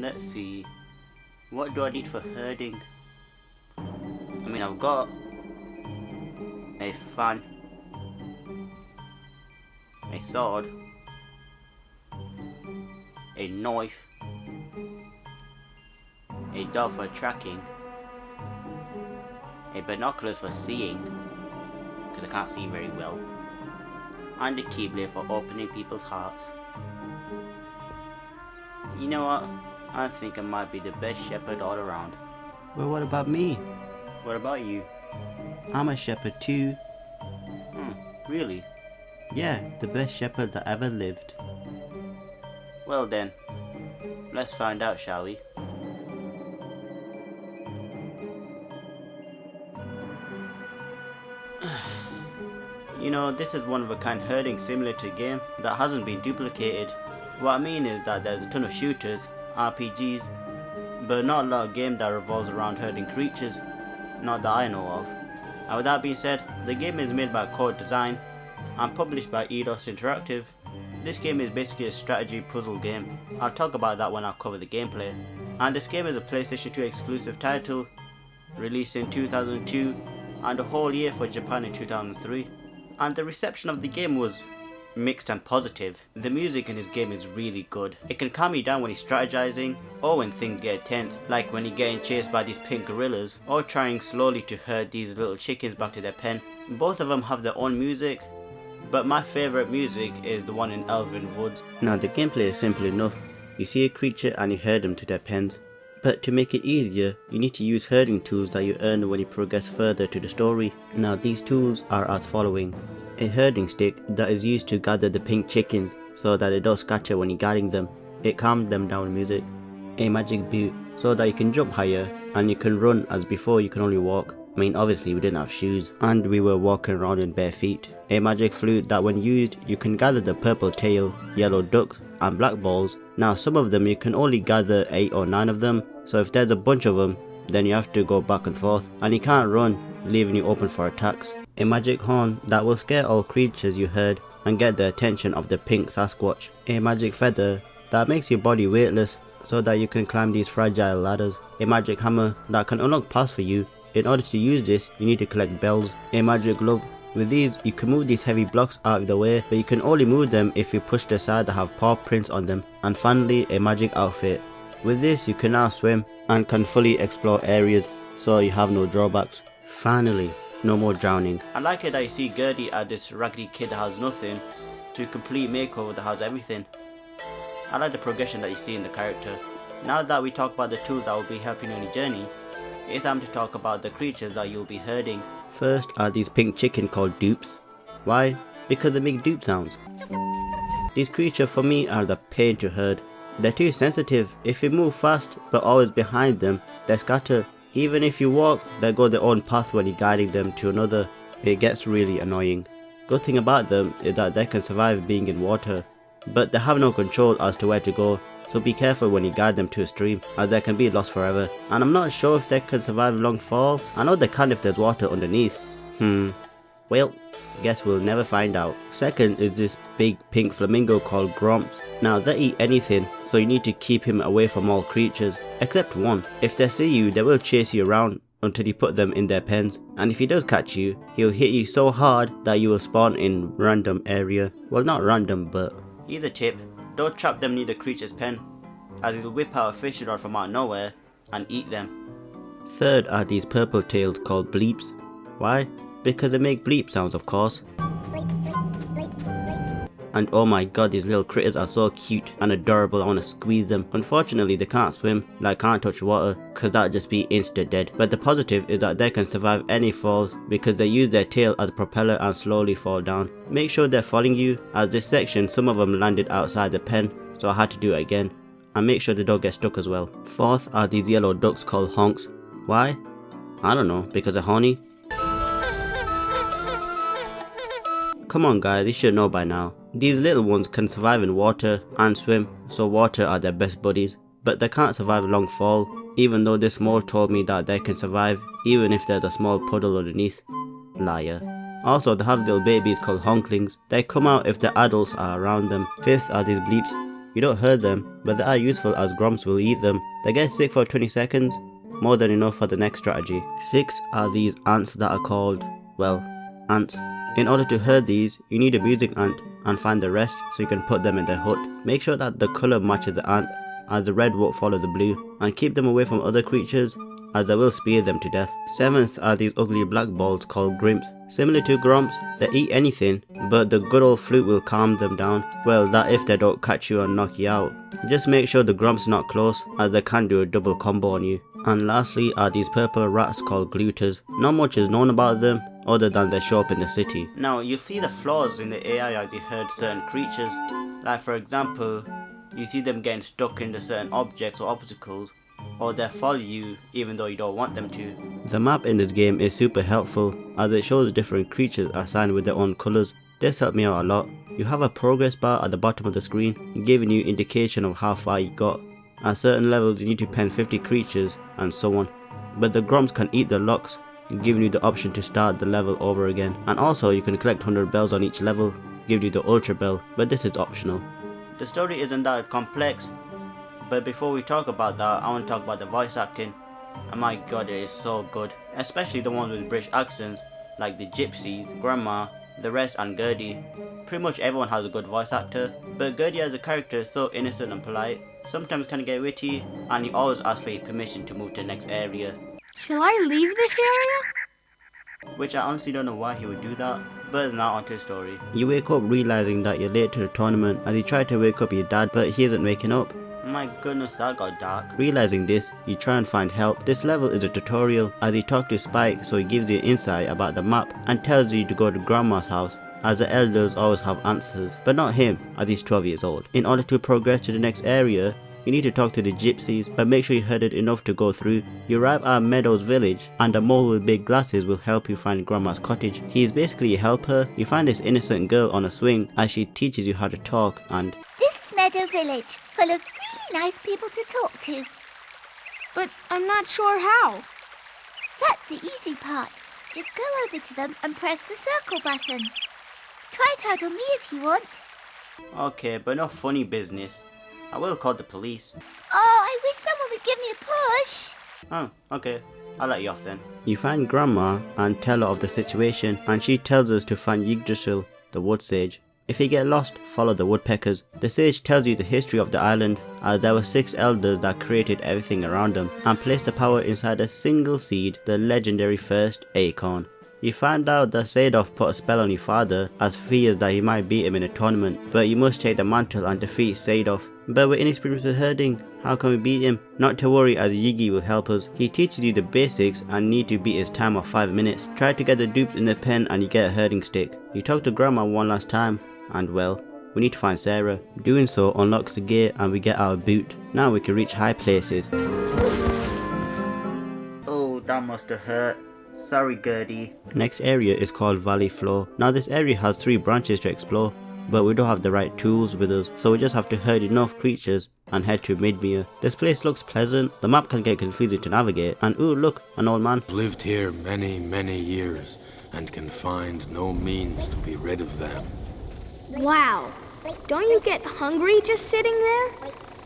Let's see. What do I need for herding? I mean, I've got a fan, a sword, a knife, a dog for tracking, a binoculars for seeing, because I can't see very well, and a keyblade for opening people's hearts. You know what? I think I might be the best shepherd all around. Well, what about me? What about you? I'm a shepherd too. Really? Yeah, the best shepherd that ever lived. Well then, let's find out, shall we? You know, this is one of a kind herding simulator game that hasn't been duplicated. What I mean is that there's a ton of shooters, RPGs, but not a lot of game that revolves around herding creatures, not that I know of. And with that being said, the game is made by Code Design and published by Eidos Interactive. This game is basically a strategy puzzle game. I'll talk about that when I cover the gameplay. And this game is a PlayStation 2 exclusive title, released in 2002 and a whole year for Japan in 2003. And the reception of the game was mixed and positive. The music in this game is really good. It can calm you down when you're strategizing or when things get tense, like when you're getting chased by these pink gorillas or trying slowly to herd these little chickens back to their pen. Both of them have their own music, but my favourite music is the one in Elven Woods. Now the gameplay is simple enough. You see a creature and you herd them to their pens. But to make it easier, you need to use herding tools that you earn when you progress further to the story. Now these tools are as following. A herding stick that is used to gather the pink chickens so that they don't scatter when you're guiding them. It calms them down with music. A magic boot so that you can jump higher and you can run, as before you can only walk. I mean, obviously we didn't have shoes and we were walking around in bare feet. A magic flute that when used you can gather the purple tail, yellow ducks and black balls. Now some of them you can only gather 8 or 9 of them, so if there's a bunch of them then you have to go back and forth and you can't run, leaving you open for attacks. A magic horn that will scare all creatures you herd and get the attention of the pink Sasquatch. A magic feather that makes your body weightless so that you can climb these fragile ladders. A magic hammer that can unlock paths for you. In order to use this, you need to collect bells. A magic glove. With these, you can move these heavy blocks out of the way, but you can only move them if you push the side that have paw prints on them. And finally, a magic outfit. With this, you can now swim and can fully explore areas, so you have no drawbacks. Finally, no more drowning. I like it that you see Gerdy as this raggedy kid that has nothing, to complete makeover that has everything. I like the progression that you see in the character. Now that we talk about the tools that will be helping you on your journey, it's time to talk about the creatures that you'll be herding. First are these pink chicken called dupes. Why? Because they make dupe sounds. These creatures for me are the pain to herd. They're too sensitive. If you move fast but always behind them, they scatter. Even if you walk, they go their own path when you're guiding them to another. It gets really annoying. Good thing about them is that they can survive being in water, but they have no control as to where to go. So be careful when you guide them to a stream, as they can be lost forever. And I'm not sure if they can survive a long fall. I know they can if there's water underneath. Well, guess we'll never find out. Second is this big pink flamingo called Grumps. Now they eat anything, so you need to keep him away from all creatures, except one. If they see you, they will chase you around until you put them in their pens. And if he does catch you, he'll hit you so hard that you will spawn in random area. Well, not random, but... Here's a tip. Don't trap them near the creature's pen, as he'll whip out a fishing rod from out of nowhere and eat them. Third are these purple tails called bleeps. Why? Because they make bleep sounds, of course. And oh my god, these little critters are so cute and adorable. I want to squeeze them. Unfortunately they can't swim, like can't touch water, cause that'd just be instant dead. But the positive is that they can survive any falls because they use their tail as a propeller and slowly fall down. Make sure they're following you, as this section some of them landed outside the pen, so I had to do it again. And make sure they don't get stuck as well. Fourth are these yellow ducks called honks. Why? I don't know, because they're horny? Come on guys, you should know by now. These little ones can survive in water and swim, so water are their best buddies. But they can't survive a long fall, even though this mole told me that they can survive even if there's a small puddle underneath. Liar. Also, they have little babies called honklings. They come out if the adults are around them. Fifth are these bleeps. You don't hurt them, but they are useful as Grumps will eat them. They get sick for 20 seconds, more than enough for the next strategy. 6 are these ants that are called, well, ants. In order to herd these, you need a music ant and find the rest so you can put them in their hut. Make sure that the colour matches the ant, as the red won't follow the blue, and keep them away from other creatures, as I will spear them to death. 7th are these ugly black balls called Grymps. Similar to Grumps, they eat anything, but the good old flute will calm them down. Well, that if they don't catch you and knock you out. Just make sure the Grumps not close, as they can do a double combo on you. And lastly are these purple rats called glooters. Not much is known about them, other than they show up in the city. Now, you see the flaws in the AI as you herd certain creatures. Like for example, you see them getting stuck into certain objects or obstacles, or they follow you even though you don't want them to. The map in this game is super helpful as it shows different creatures assigned with their own colours. This helped me out a lot. You have a progress bar at the bottom of the screen giving you indication of how far you got. At certain levels you need to pen 50 creatures and so on. But the Grumps can eat the locks, giving you the option to start the level over again. And also you can collect 100 bells on each level, giving you the ultra bell, but this is optional. The story isn't that complex, but before we talk about that, I want to talk about the voice acting. And my god, it is so good. Especially the ones with British accents, like the Gypsies, Grandma, the rest and Gerdy. Pretty much everyone has a good voice actor, but Gerdy as a character is so innocent and polite, sometimes can get witty, and he always asks for your permission to move to the next area. Shall I leave this area? Which I honestly don't know why he would do that, but it's not onto his story. You wake up realizing that you're late to the tournament as you try to wake up your dad, but he isn't waking up. My goodness, that got dark. Realizing this, you try and find help. This level is a tutorial as you talk to Spike, so he gives you insight about the map and tells you to go to Grandma's house, as the elders always have answers, but not him as he's 12 years old. In order to progress to the next area, you need to talk to the Gypsies, but make sure you herded enough to go through. You arrive at Meadows village and a mole with big glasses will help you find Grandma's cottage. He is basically a helper. You find this innocent girl on a swing as she teaches you how to talk and... This is Meadow Village, full of really nice people to talk to. But I'm not sure how. That's the easy part. Just go over to them and press the circle button. Try it out on me if you want. Okay, but no funny business. I will call the police. Oh, I wish someone would give me a push. Oh, okay. I'll let you off then. You find Grandma and tell her of the situation, and she tells us to find Yggdrasil, the wood sage. If you get lost, follow the woodpeckers. The sage tells you the history of the island, as there were 6 elders that created everything around them and placed the power inside a single seed, the legendary first acorn. You find out that Eidos put a spell on your father as fears that he might beat him in a tournament, but you must take the mantle and defeat Eidos. But we're inexperienced with herding, how can we beat him? Not to worry, as Yiggy will help us. He teaches you the basics and need to beat his time of 5 minutes. Try to get the dupes in the pen and you get a herding stick. You talk to Grandma one last time and well, we need to find Sarah. Doing so unlocks the gate and we get our boot. Now we can reach high places. Oh, that must have hurt. Sorry, Gerdy. Next area is called Valley Floor. Now this area has 3 branches to explore, but we don't have the right tools with us, so we just have to herd enough creatures and head to Midmere. This place looks pleasant. The map can get confusing to navigate, and ooh look, an old man. Lived here many years and can find no means to be rid of them. Wow. Don't you get hungry just sitting there?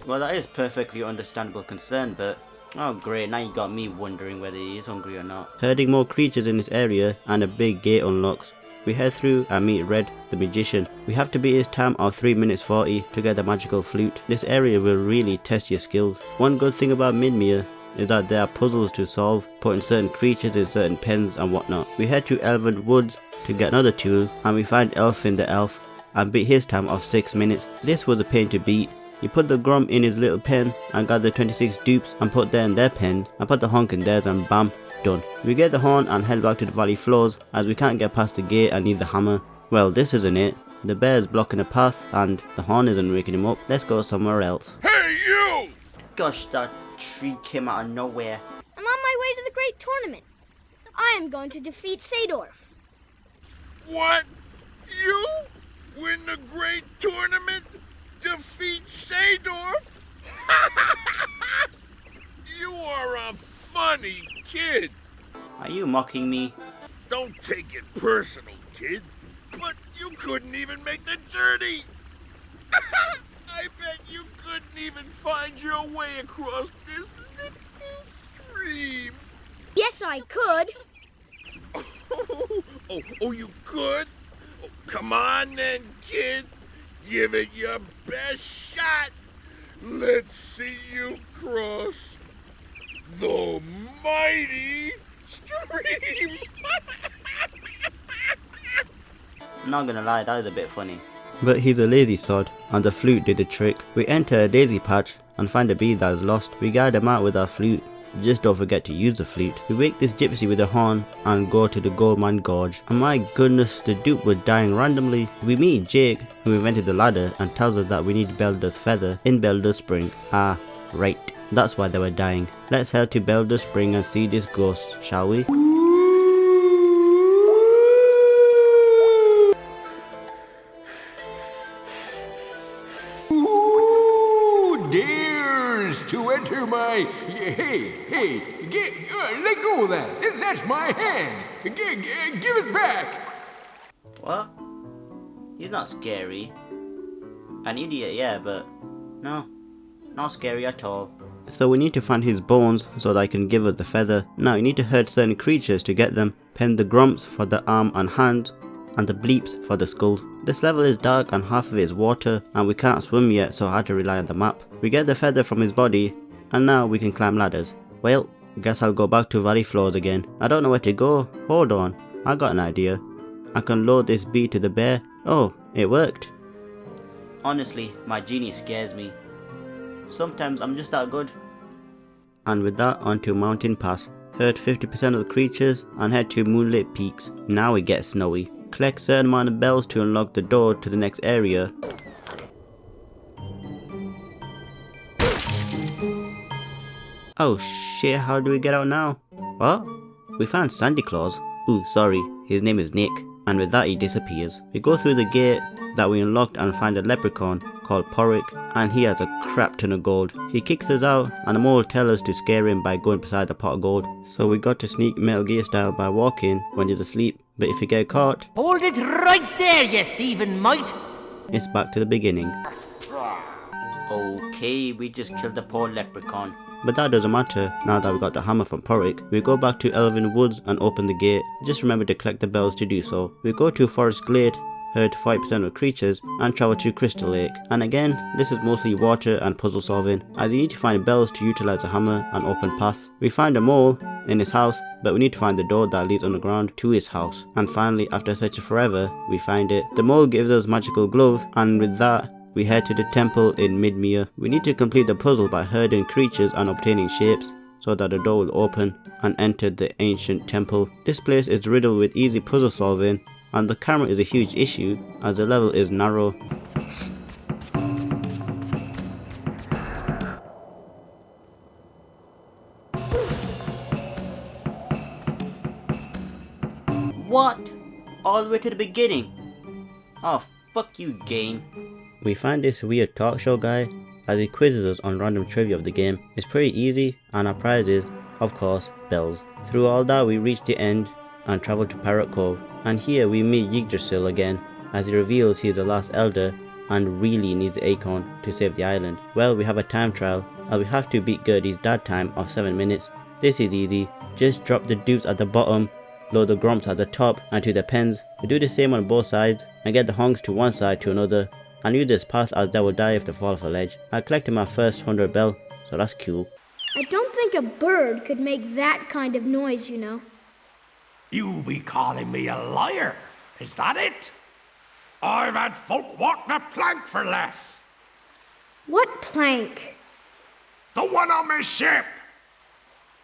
Well, that is perfectly understandable concern, but oh great, now you got me wondering whether he is hungry or not. Herding more creatures in this area and a big gate unlocks. We head through and meet Red, the magician. We have to beat his time of 3 minutes 40 to get the magical flute. This area will really test your skills. One good thing about Midmere is that there are puzzles to solve, putting certain creatures in certain pens and whatnot. We head to Elven Woods to get another tool, and we find Elfin the elf and beat his time of 6 minutes. This was a pain to beat. You put the Grump in his little pen and gather 26 dupes and put them in their pen and put the honk in theirs and bam, done. We get the horn and head back to the valley floors as we can't get past the gate and need the hammer. Well, this isn't it. The bear's blocking the path and the horn isn't waking him up. Let's go somewhere else. Hey, you! Gosh, that tree came out of nowhere. I'm on my way to the great tournament. I am going to defeat Eidos. What? You? Win the great tournament? Defeat Eidos? You are a funny kid. Are you mocking me? Don't take it personal, kid. But you couldn't even make the journey. I bet You couldn't even find your way across this little stream. Yes, I could. Oh, you could? Oh, come on then, kid. Give it your best shot. Let's see you cross the mighty stream. Not gonna lie, that is a bit funny. But he's a lazy sod, and the flute did the trick. We enter a daisy patch and find a bee that is lost. We guide him out with our flute. Just don't forget to use the flute. We wake this gypsy with a horn and go to the Goldmine Gorge. And my goodness, the dupe was dying randomly. We meet Jake, who invented the ladder, and tells us that we need Belder's feather in Belder's Spring. Ah, right. That's why they were dying. Let's head to Belder's Spring and see this ghost, shall we? Dares to enter my... Hey, let go of that. That's my hand. Give it back. What? He's not scary. An idiot, yeah, but no, not scary at all. So we need to find his bones so that he can give us the feather. Now you need to hurt certain creatures to get them. Pen the Grumps for the arm and hand, and the bleeps for the skull. This level is dark and half of it is water, and we can't swim yet, so I had to rely on the map. We get the feather from his body, and now we can climb ladders. Well, guess I'll go back to valley floors again. I don't know where to go. Hold on, I got an idea. I can load this bee to the bear. Oh, it worked. Honestly, my genie scares me. Sometimes I'm just that good. And with that, onto Mountain Pass. Hurt 50% of the creatures and head to Moonlit Peaks. Now it gets snowy. Collect certain amount of bells to unlock the door to the next area. Oh shit, how do we get out now? What? We found Sandy Claus. Ooh, sorry, his name is Nick. And with that he disappears. We go through the gate that we unlocked and find a leprechaun called Porrick, and he has a crap ton of gold. He kicks us out and the mole tells us to scare him by going beside the pot of gold. So we got to sneak Metal Gear style by walking when he's asleep, but if you get caught, hold it right there, you thieving mite! It's back to the beginning. Okay, we just killed the poor leprechaun. But that doesn't matter now that we got the hammer from Porrick. We go back to Elven Woods and open the gate. Just remember to collect the bells to do so. We go to Forest Glade, hurt 5% of creatures, and travel to Crystal Lake. And again, this is mostly water and puzzle solving, as you need to find bells to utilize a hammer and open paths. We find a mole in his house, but we need to find the door that leads underground to his house. And finally, after searching forever, we find it. The mole gives us magical glove, and with that, we head to the temple in Midmere. We need to complete the puzzle by herding creatures and obtaining shapes, so that the door will open and enter the ancient temple. This place is riddled with easy puzzle solving, and the camera is a huge issue as the level is narrow. What? All the way to the beginning? Oh, fuck you, game. We find this weird talk show guy as he quizzes us on random trivia of the game. It's pretty easy, and our prize is, of course, bells. Through all that we reach the end and travel to Parrot Cove, and here we meet Yggdrasil again as he reveals he is the last elder and really needs the acorn to save the island. Well, we have a time trial and we have to beat Gerdy's dad time of 7 minutes. This is easy, just drop the dupes at the bottom, load the Grumps at the top and to the pens. We do the same on both sides and get the honks to one side to another, and use this path as they will die if they fall off a ledge. I collected my first 100 bell, so that's cool. I don't think a bird could make that kind of noise, you know. You be calling me a liar, is that it? I've had folk walk the plank for less. What plank? The one on my ship.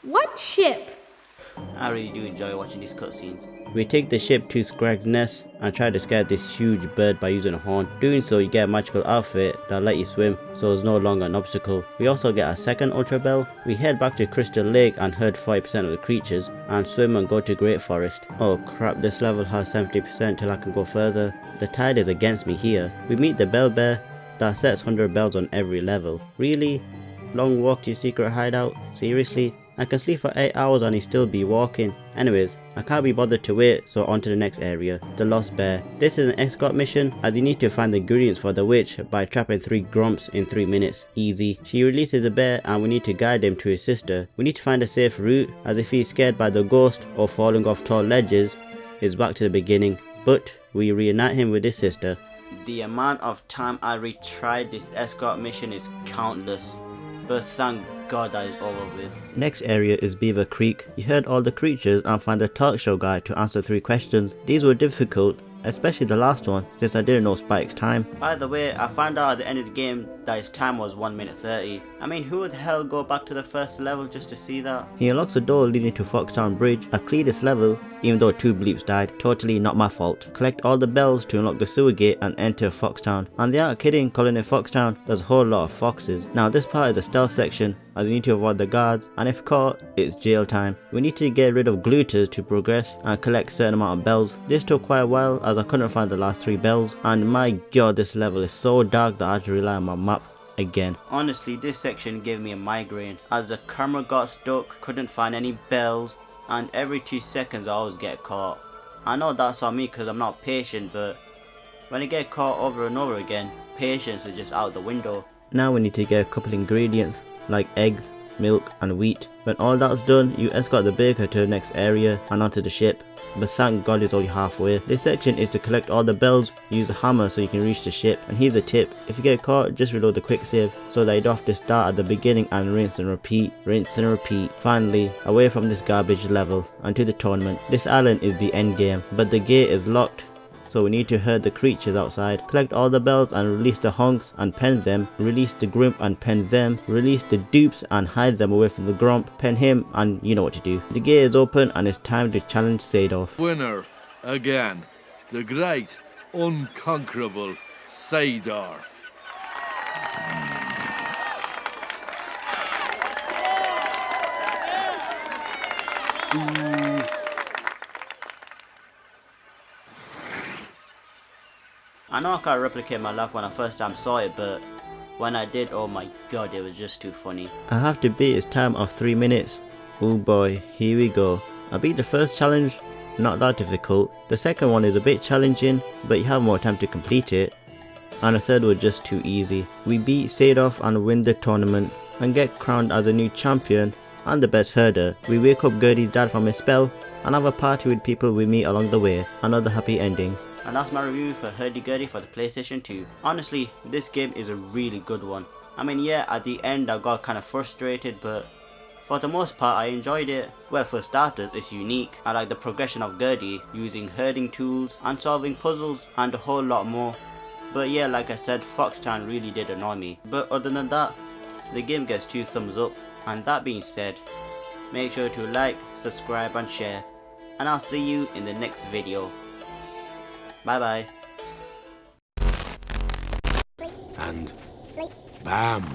What ship? I really do enjoy watching these cutscenes. We take the ship to Scragg's nest and try to scare this huge bird by using a horn. Doing so, you get a magical outfit that let you swim, so it's no longer an obstacle. We also get a second Ultra Bell. We head back to Crystal Lake and herd 5% of the creatures, and swim and go to Great Forest. Oh crap, this level has 70% till I can go further. The tide is against me here. We meet the Bell Bear that sets 100 bells on every level. Really? Long walk to your secret hideout? Seriously? I can sleep for 8 hours and he still be walking. Anyways, I can't be bothered to wait, so on to the next area, the Lost Bear. This is an escort mission as you need to find the ingredients for the witch by trapping 3 Grumps in 3 minutes. Easy. She releases a bear and we need to guide him to his sister. We need to find a safe route, as if he's scared by the ghost or falling off tall ledges, it's back to the beginning. But we reunite him with his sister. The amount of time I retried this escort mission is countless, but thank God that is over with. Next area is Beaver Creek. You heard all the creatures and find the talk show guy to answer 3 questions. These were difficult, especially the last one, since I didn't know Spike's time. By the way, I found out at the end of the game that his time was 1 minute 30. I mean, who the hell go back to the first level just to see that? He unlocks a door leading to Foxtown Bridge. I cleared this level, even though 2 bleeps died. Totally not my fault. Collect all the bells to unlock the sewer gate and enter Foxtown. And they aren't kidding calling it Foxtown, there's a whole lot of foxes. Now this part is a stealth section, as you need to avoid the guards, and if caught, it's jail time. We need to get rid of glooters to progress and collect a certain amount of bells. This took quite a while as I couldn't find the last 3 bells, and my god, this level is so dark that I had to rely on my map again. Honestly, this section gave me a migraine as the camera got stuck, couldn't find any bells, and every 2 seconds I always get caught. I know that's on me because I'm not patient, but when I get caught over and over again, patience is just out the window. Now we need to get a couple ingredients like eggs, milk and wheat. When all that's done, you escort the baker to the next area and onto the ship. But thank God it's only halfway. This section is to collect all the bells, use a hammer so you can reach the ship. And here's a tip, if you get caught, just reload the quick save so that you don't have to start at the beginning and rinse and repeat, rinse and repeat. Finally, away from this garbage level and to the tournament. This island is the end game, but the gate is locked, so we need to herd the creatures outside. Collect all the bells and release the honks and pen them. Release the Grymp and pen them. Release the dupes and hide them away from the Grump. Pen him and you know what to do. The gate is open and it's time to challenge Eidos. Winner, again, the great, unconquerable Eidos. I know I can't replicate my laugh when I first time saw it, but when I did, oh my god, it was just too funny. I have to beat his time of 3 minutes. Oh boy, here we go. I beat the first challenge, not that difficult. The second one is a bit challenging, but you have more time to complete it. And the third was just too easy. We beat Eidos and win the tournament and get crowned as a new champion and the best herder. We wake up Gerdy's dad from his spell and have a party with people we meet along the way. Another happy ending. And that's my review for Herdy Gerdy for the PlayStation 2. Honestly, this game is a really good one. I mean, yeah, at the end I got kind of frustrated, but for the most part I enjoyed it. Well, for starters, it's unique. I like the progression of Gerdy, using herding tools and solving puzzles and a whole lot more. But yeah, like I said, Foxtown really did annoy me. But other than that, the game gets 2 thumbs up. And that being said, make sure to like, subscribe and share. And I'll see you in the next video. Bye bye. And bam!